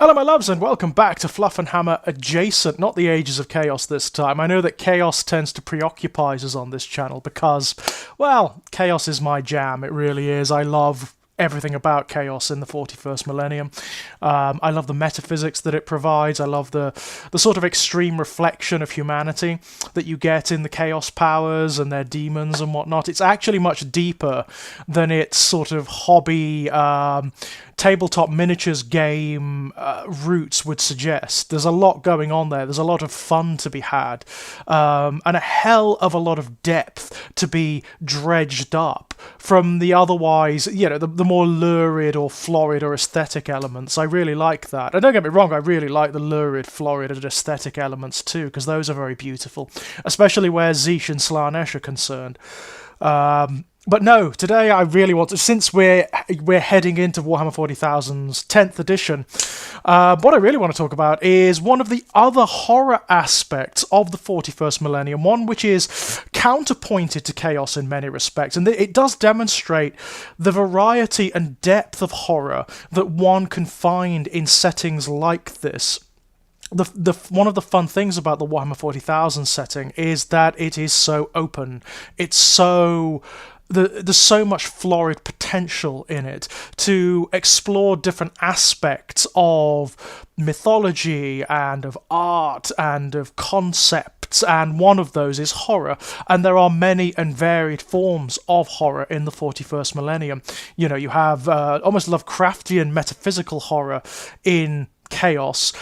Hello my loves and welcome back to Fluffenhammer Adjacent, not the Ages of Chaos this time. I know that chaos tends to preoccupy us on this channel because, well, chaos is my jam, it really is. I love everything about chaos in the 41st millennium. I love the metaphysics that it provides. I love the sort of extreme reflection of humanity that you get in the chaos powers and their demons and whatnot. It's actually much deeper than its sort of hobby tabletop miniatures game roots would suggest. There's a lot going on there. There's a lot of fun to be had, and a hell of a lot of depth to be dredged up from the otherwise, the more lurid or florid or aesthetic elements. I really like that. And don't get me wrong, I really like the lurid, florid and aesthetic elements too, because those are very beautiful, especially where Zeesh and Slaanesh are concerned. But no, today I really want to, since we're heading into Warhammer 40,000's 10th edition, what I really want to talk about is one of the other horror aspects of the 41st millennium, one which is counterpointed to chaos in many respects, and it does demonstrate the variety and depth of horror that one can find in settings like this. One of the fun things about the Warhammer 40,000 setting is that it is so open. It's so... There's so much florid potential in it to explore different aspects of mythology and of art and of concepts, and one of those is horror. And there are many and varied forms of horror in the 41st millennium. You know, you have almost Lovecraftian metaphysical horror in chaos,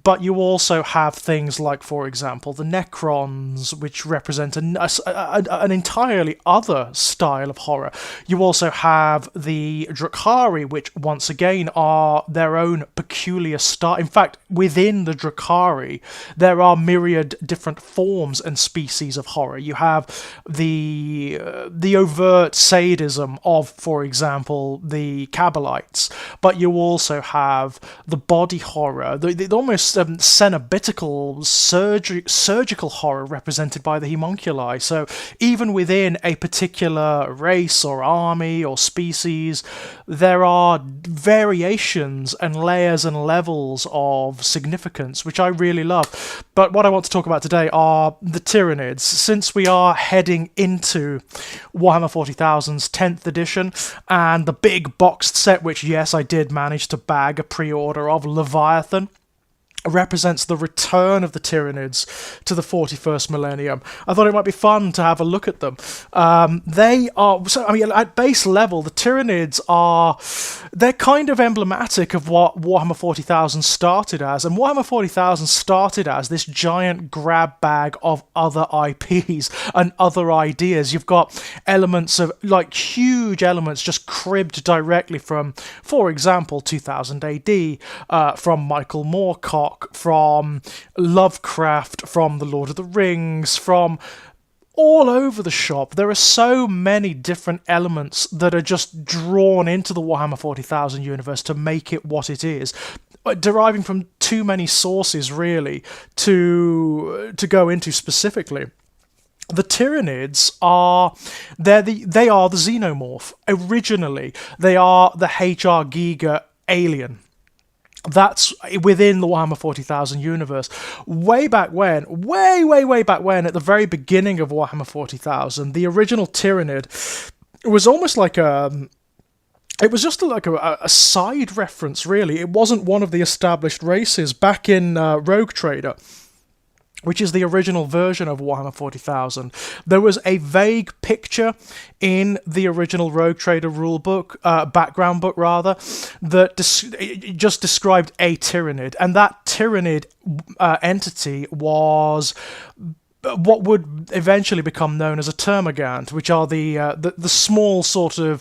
but you also have things like, for example, the Necrons, which represent an entirely other style of horror. You also have the Drukhari, which once again are their own peculiar style. In fact, within the Drukhari, there are myriad different forms and species of horror. You have the overt sadism of, for example, the Kabbalites, but you also have the body horror, the almost cenobitical surgical horror represented by the homunculi. So even within a particular race or army or species, there are variations and layers and levels of significance, which I really love. But what I want to talk about today are the Tyranids. Since we are heading into Warhammer 40,000's 10th edition, and the big boxed set, which, yes, I did manage to bag a pre-order of, Leviathan, represents the return of the Tyranids to the 41st millennium. I thought it might be fun to have a look at them. They are, so I mean, at base level, the Tyranids they're kind of emblematic of what Warhammer 40,000 started as, and Warhammer 40,000 started as this giant grab bag of other IPs and other ideas. You've got elements of, like, huge elements just cribbed directly from, for example, 2000 AD, from Michael Moorcock, from Lovecraft, from The Lord of the Rings, from all over the shop. There are so many different elements that are just drawn into the Warhammer 40,000 universe to make it what it is, deriving from too many sources, really, to go into specifically. The Tyranids they are the xenomorph. Originally, they are the HR Giga alien. That's within the Warhammer 40,000 universe. Way back when, way back when, at the very beginning of Warhammer 40,000, the original Tyranid was almost like it was just like a side reference, really. It wasn't one of the established races. Back in Rogue Trader, which is the original version of Warhammer 40,000, there was a vague picture in the original Rogue Trader rulebook, background book rather, that just described a Tyranid, and that Tyranid entity was what would eventually become known as a termagant, which are the small sort of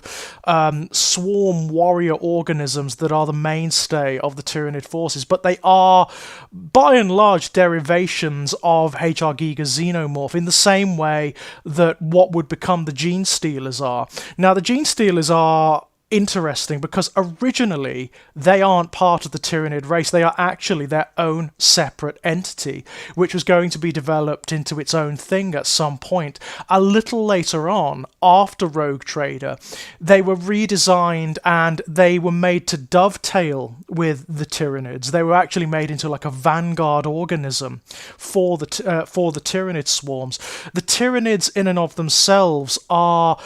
swarm warrior organisms that are the mainstay of the Tyranid forces. But they are, by and large, derivations of HR Giga's xenomorph, in the same way that what would become the Gene Stealers are. Now, the Gene Stealers are, interesting because originally they aren't part of the Tyranid race. They are actually their own separate entity, which was going to be developed into its own thing at some point. A little later on, after Rogue Trader, they were redesigned and they were made to dovetail with the Tyranids. They were actually made into like a vanguard organism for the Tyranid swarms. The Tyranids in and of themselves are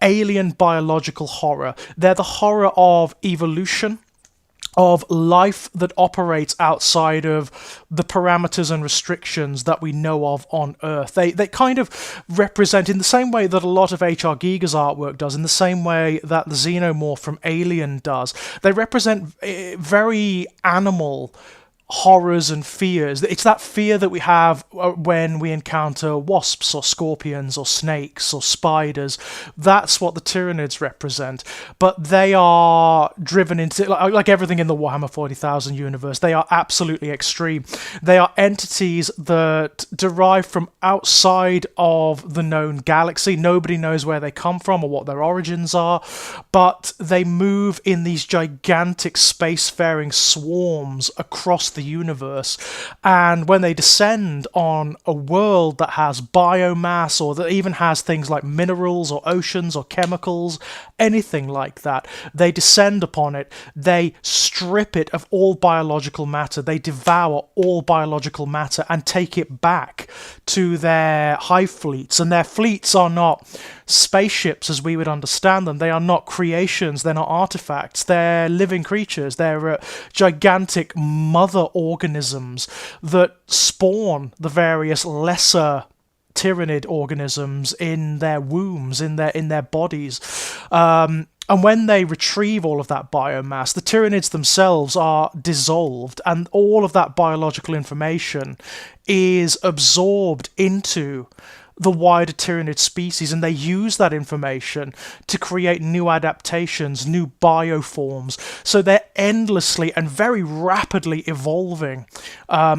alien biological horror. They're the horror of evolution, of life that operates outside of the parameters and restrictions that we know of on Earth. They kind of represent, in the same way that a lot of H.R. Giger's artwork does, in the same way that the Xenomorph from Alien does, they represent very animal horrors and fears. It's that fear that we have when we encounter wasps or scorpions or snakes or spiders. That's what the Tyranids represent. But they are driven into, like everything in the Warhammer 40,000 universe, they are absolutely extreme. They are entities that derive from outside of the known galaxy. Nobody knows where they come from or what their origins are, but they move in these gigantic spacefaring swarms across the universe, and when they descend on a world that has biomass or that even has things like minerals or oceans or chemicals, anything like that, they descend upon it, they strip it of all biological matter, they devour all biological matter and take it back to their hive fleets. And their fleets are not spaceships as we would understand them. They are not creations, they're not artifacts, they're living creatures. They're gigantic mother organisms that spawn the various lesser Tyranid organisms in their wombs, in their bodies. And when they retrieve all of that biomass, the Tyranids themselves are dissolved, and all of that biological information is absorbed into the wider Tyranid species, and they use that information to create new adaptations, new bioforms. So they're endlessly and very rapidly evolving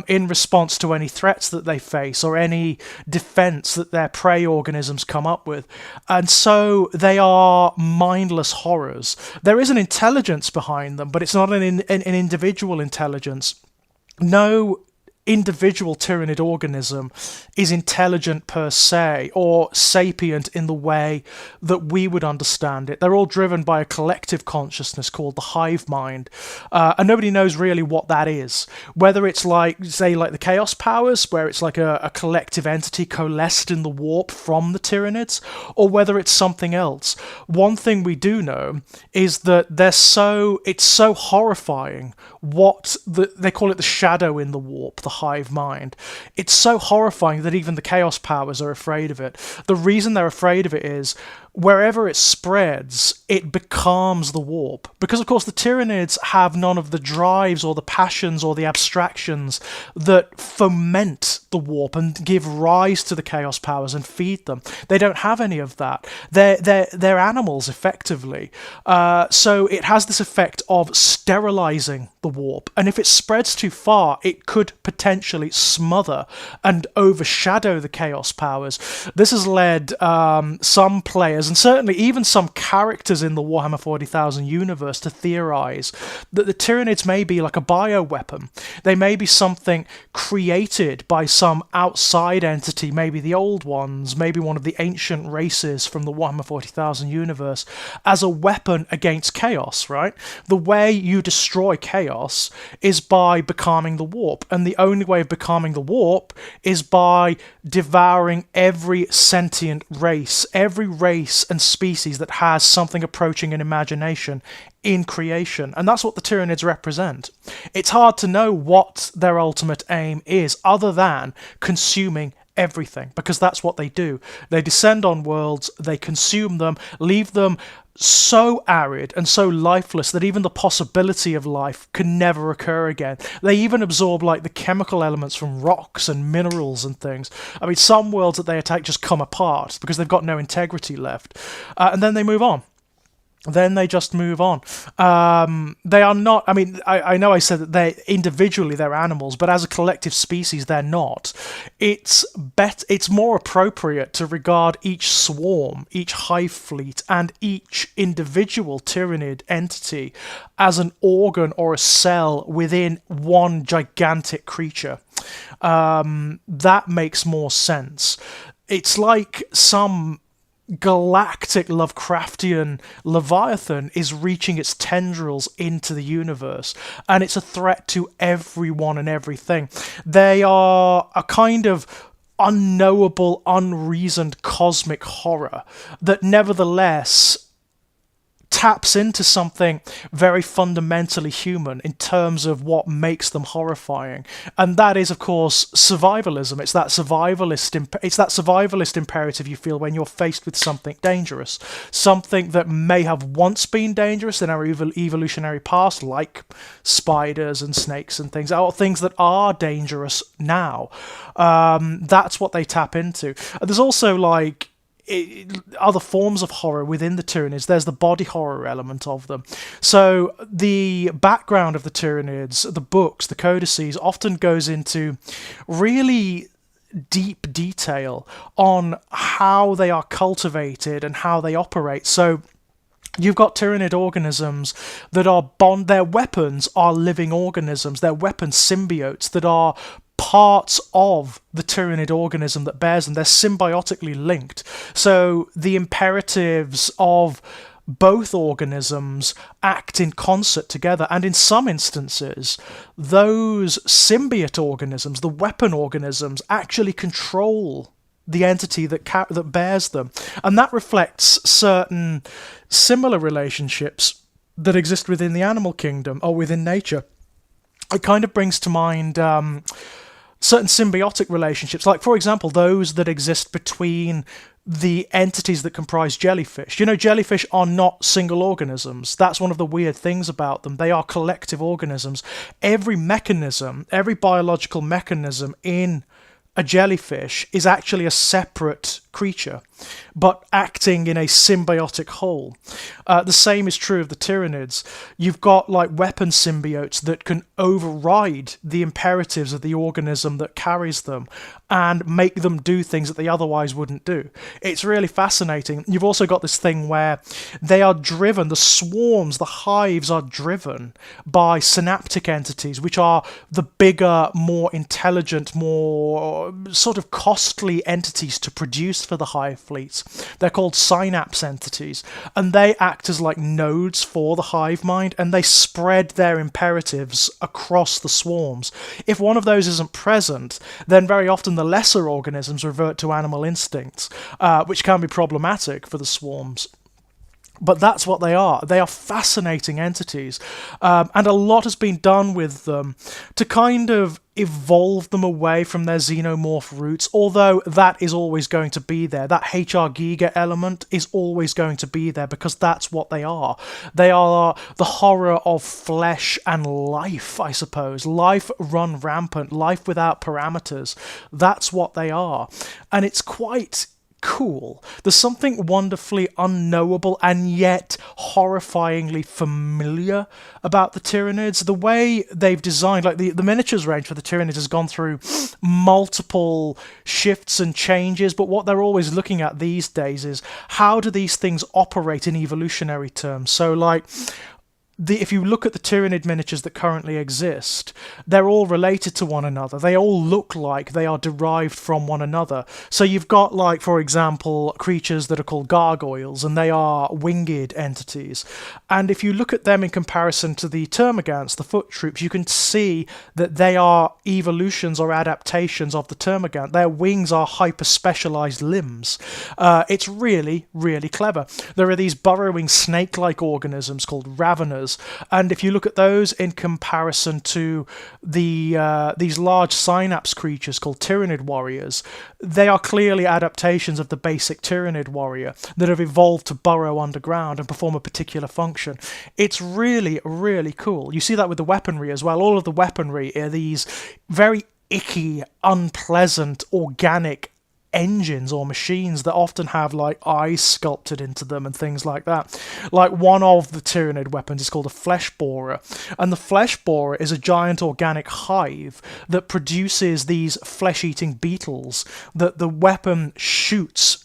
in response to any threats that they face or any defense that their prey organisms come up with. And so they are mindless horrors. There is an intelligence behind them, but it's not an individual intelligence. No individual Tyranid organism is intelligent per se, or sapient in the way that we would understand it. They're all driven by a collective consciousness called the hive mind, and nobody knows really what that is. Whether it's like, say, like the Chaos Powers, where it's like a collective entity coalesced in the warp from the Tyranids, or whether it's something else. One thing we do know is that it's so horrifying what they call it, the shadow in the warp, the hive mind. It's so horrifying that even the Chaos Powers are afraid of it. The reason they're afraid of it is wherever it spreads, it becomes the warp. Because, of course, the Tyranids have none of the drives or the passions or the abstractions that foment the warp and give rise to the Chaos Powers and feed them. They don't have any of that. They're animals, effectively. So it has this effect of sterilizing the warp. And if it spreads too far, it could potentially smother and overshadow the Chaos Powers. This has led some players, and certainly even some characters in the Warhammer 40,000 universe, to theorize that the Tyranids may be like a bioweapon. They may be something created by some outside entity, maybe the Old Ones, maybe one of the ancient races from the Warhammer 40,000 universe, as a weapon against chaos, right? The way you destroy chaos is by becoming the warp, and the only way of becoming the warp is by devouring every sentient race, every race and species that has something approaching an imagination in creation. And that's what the Tyranids represent. It's hard to know what their ultimate aim is, other than consuming everything, because that's what they do. They descend on worlds, they consume them, leave them so arid and so lifeless that even the possibility of life can never occur again. They even absorb like the chemical elements from rocks and minerals and things. I mean, some worlds that they attack just come apart because they've got no integrity left, and then they move on. then they just move on. They are not, I mean, I know I said that they individually they're animals, but as a collective species they're not. It's more appropriate to regard each swarm, each hive fleet, and each individual Tyranid entity as an organ or a cell within one gigantic creature. That makes more sense. It's like some galactic Lovecraftian Leviathan is reaching its tendrils into the universe, and it's a threat to everyone and everything. They are a kind of unknowable, unreasoned cosmic horror that nevertheless taps into something very fundamentally human in terms of what makes them horrifying, and that is, of course, survivalism. It's that survivalist imperative you feel when you're faced with something dangerous, something that may have once been dangerous in our evolutionary past, like spiders and snakes and things, or things that are dangerous now. That's what they tap into. There's also other forms of horror within the Tyranids. There's the body horror element of them. So the background of the Tyranids, the books, the codices, often goes into really deep detail on how they are cultivated and how they operate. So you've got Tyranid organisms that are their weapons are living organisms. They're weapon symbiotes that are parts of the Tyranid organism that bears them. They're symbiotically linked. So the imperatives of both organisms act in concert together, and in some instances, those symbiote organisms, the weapon organisms, actually control the entity that bears them. And that reflects certain similar relationships that exist within the animal kingdom or within nature. It kind of brings to mind certain symbiotic relationships, like, for example, those that exist between the entities that comprise jellyfish. You know, jellyfish are not single organisms. That's one of the weird things about them. They are collective organisms. Every biological mechanism in a jellyfish is actually a separate creature, but acting in a symbiotic whole. The same is true of the Tyranids. You've got weapon symbiotes that can override the imperatives of the organism that carries them and make them do things that they otherwise wouldn't do. It's really fascinating. You've also got this thing where they are driven, the swarms, the hives are driven by synaptic entities, which are the bigger, more intelligent, more sort of costly entities to produce for the hive fleets. They're called synapse entities, and they act as nodes for the hive mind, and they spread their imperatives across the swarms. If one of those isn't present, then very often the lesser organisms revert to animal instincts, which can be problematic for the swarms. But that's what they are. They are fascinating entities. And a lot has been done with them to kind of evolve them away from their xenomorph roots, although that is always going to be there. That HR Giga element is always going to be there because that's what they are. They are the horror of flesh and life, I suppose. Life run rampant, life without parameters. That's what they are. And it's quite cool. There's something wonderfully unknowable and yet horrifyingly familiar about the Tyranids. The way they've designed, the miniatures range for the Tyranids has gone through multiple shifts and changes, but what they're always looking at these days is how do these things operate in evolutionary terms. So if you look at the Tyranid miniatures that currently exist, they're all related to one another. They all look like they are derived from one another. So you've got, for example, creatures that are called gargoyles, and they are winged entities. And if you look at them in comparison to the termagants, the foot troops, you can see that they are evolutions or adaptations of the termagant. Their wings are hyper-specialized limbs. It's really, really clever. There are these burrowing snake-like organisms called raveners, and if you look at those in comparison to these large synapse creatures called Tyranid warriors, they are clearly adaptations of the basic Tyranid warrior that have evolved to burrow underground and perform a particular function. It's really, really cool. You see that with the weaponry as well. All of the weaponry are these very icky, unpleasant, organic engines or machines that often have like eyes sculpted into them and things like that. Like one of the Tyranid weapons is called a flesh borer, and the flesh borer is a giant organic hive that produces these flesh-eating beetles that the weapon shoots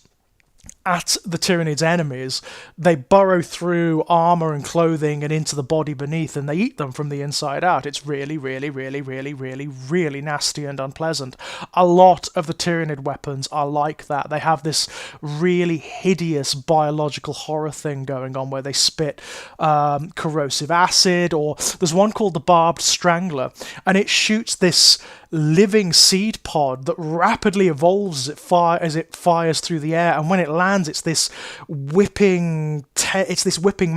at the Tyranids' enemies. They burrow through armor and clothing and into the body beneath, and they eat them from the inside out. It's really, really, really, really, really, really nasty and unpleasant. A lot of the Tyranid weapons are like that. They have this really hideous biological horror thing going on where they spit corrosive acid, or there's one called the Barbed Strangler, and it shoots this living seed pod that rapidly evolves as it fires through the air, and when it lands, it's this whipping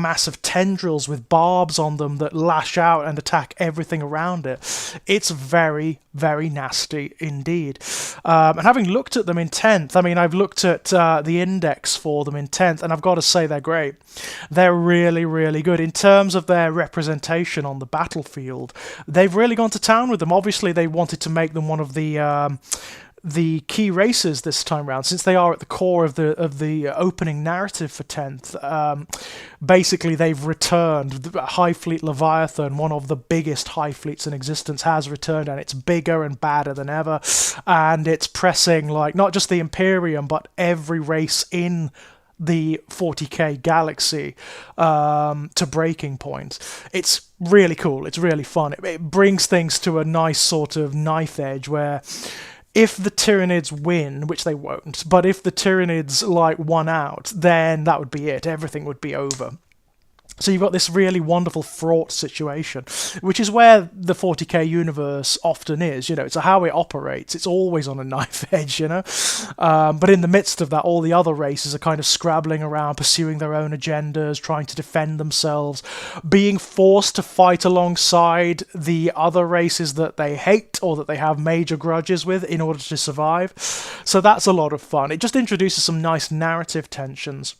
mass of tendrils with barbs on them that lash out and attack everything around it. It's very, very nasty indeed. And having looked at them in 10th, I mean, I've looked at the index for them in 10th, and I've got to say they're great. They're really, really good. In terms of their representation on the battlefield, they've really gone to town with them. Obviously, they wanted to make them one of the key races this time round, since they are at the core of the opening narrative for 10th. Basically, they've returned. Hive Fleet Leviathan, one of the biggest hive fleets in existence, has returned, and it's bigger and badder than ever, and it's pressing like not just the Imperium but every race in the 40k galaxy to breaking point. It's really cool. It's really fun. It brings things to a nice sort of knife edge where if the Tyranids win, which they won't, but if the Tyranids like won out, then that would be it. Everything would be over. So you've got this really wonderful fraught situation, which is where the 40k universe often is. You know, it's how it operates. It's always on a knife edge, you know. But in the midst of that, all the other races are kind of scrabbling around, pursuing their own agendas, trying to defend themselves, being forced to fight alongside the other races that they hate or that they have major grudges with in order to survive. So that's a lot of fun. It just introduces some nice narrative tensions.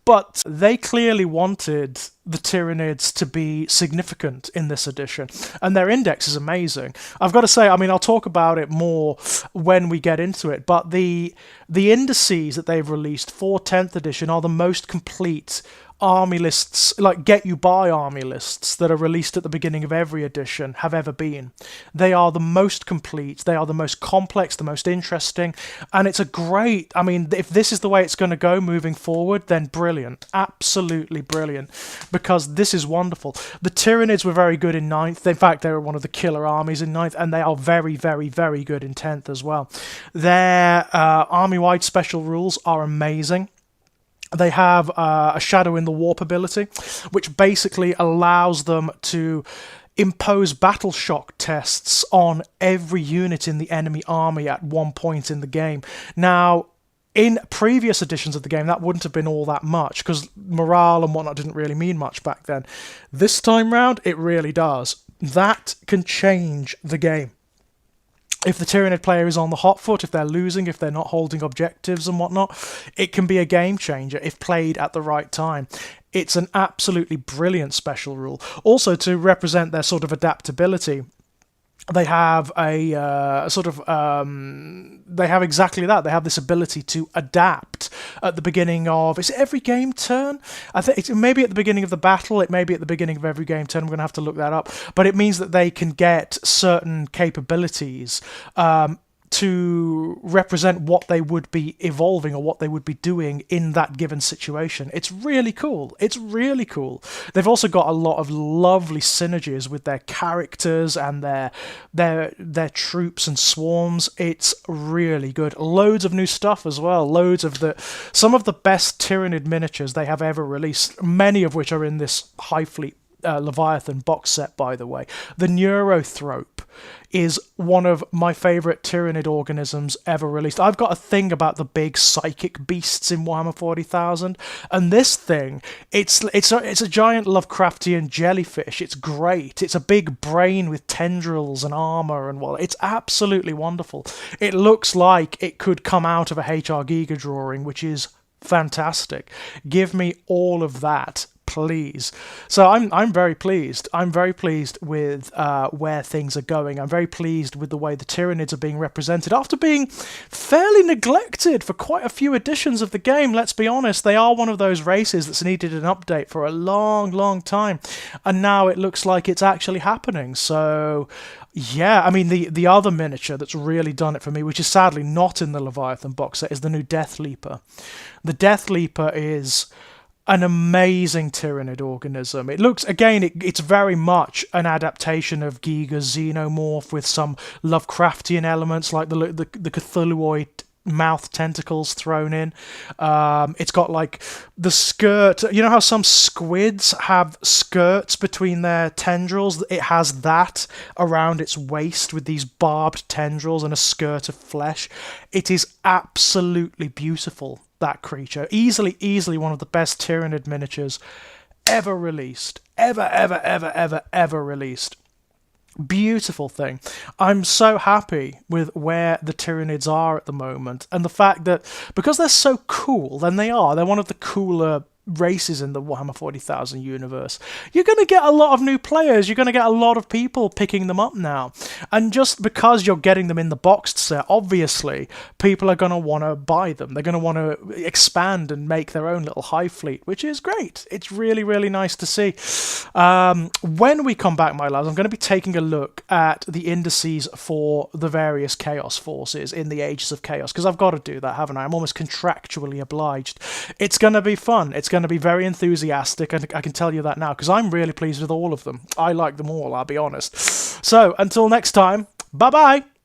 But they clearly wanted the Tyranids to be significant in this edition, and their index is amazing. I've got to say, I mean, I'll talk about it more when we get into it, but the indices that they've released for 10th edition are the most complete army lists, like get you by army lists that are released at the beginning of every edition have ever been. They are the most complete, they are the most complex, the most interesting, and it's a great, I mean, if this is the way it's going to go moving forward, then brilliant, absolutely brilliant, because this is wonderful. The Tyranids were very good in 9th, in fact they were one of the killer armies in 9th, and they are very, very, very good in 10th as well. Their army-wide special rules are amazing. They have a Shadow in the Warp ability, which basically allows them to impose battle shock tests on every unit in the enemy army at one point in the game. Now, in previous editions of the game, that wouldn't have been all that much, because morale and whatnot didn't really mean much back then. This time round, it really does. That can change the game. If the Tyranid player is on the hot foot, if they're losing, if they're not holding objectives and whatnot, it can be a game changer if played at the right time. It's an absolutely brilliant special rule. Also, to represent their sort of adaptability, they have they have exactly that. They have this ability to adapt at the beginning of, is it every game turn? I think it's maybe at the beginning of the battle, it may be at the beginning of every game turn, I'm going to have to look that up, but it means that they can get certain capabilities to represent what they would be evolving or what they would be doing in that given situation. It's really cool. It's really cool. They've also got a lot of lovely synergies with their characters and their troops and swarms. It's really good. Loads of new stuff as well. Some of the best Tyranid miniatures they have ever released, many of which are in this Hive Fleet Leviathan box set, by the way. The Neurothrope is one of my favourite Tyranid organisms ever released. I've got a thing about the big psychic beasts in Warhammer 40,000, and this thing, it's a giant Lovecraftian jellyfish. It's great. It's a big brain with tendrils and armour and it's absolutely wonderful. It looks like it could come out of a HR Giga drawing, which is fantastic. Give me all of that. please. So I'm very pleased. I'm very pleased with where things are going. I'm very pleased with the way the Tyranids are being represented after being fairly neglected for quite a few editions of the game. Let's be honest, they are one of those races that's needed an update for a long time, and now it looks like it's actually happening. So yeah, I mean, the other miniature that's really done it for me, which is sadly not in the Leviathan box set, is the new Death Leaper. The Death Leaper is an amazing Tyranid organism. It looks, again, it's very much an adaptation of Giga's Xenomorph with some Lovecraftian elements like the Cthulhuoid mouth tentacles thrown in. It's got like the skirt. You know how some squids have skirts between their tendrils? It has that around its waist with these barbed tendrils and a skirt of flesh. It is absolutely beautiful, that creature. Easily one of the best Tyranid miniatures ever released. Ever released. Beautiful thing. I'm so happy with where the Tyranids are at the moment, and the fact that because they're so cool, then they're one of the cooler races in the Warhammer 40,000 universe. You're going to get a lot of new players. You're going to get a lot of people picking them up now. And just because you're getting them in the boxed set, obviously, people are going to want to buy them. They're going to want to expand and make their own little hive fleet, which is great. It's really nice to see. When we come back, my lads, I'm going to be taking a look at the indices for the various Chaos forces in the Ages of Chaos, because I've got to do that, haven't I? I'm almost contractually obliged. It's going to be fun. It's going to be very enthusiastic, and I can tell you that now, because I'm really pleased with all of them. I like them all, I'll be honest. So, until next time, bye-bye!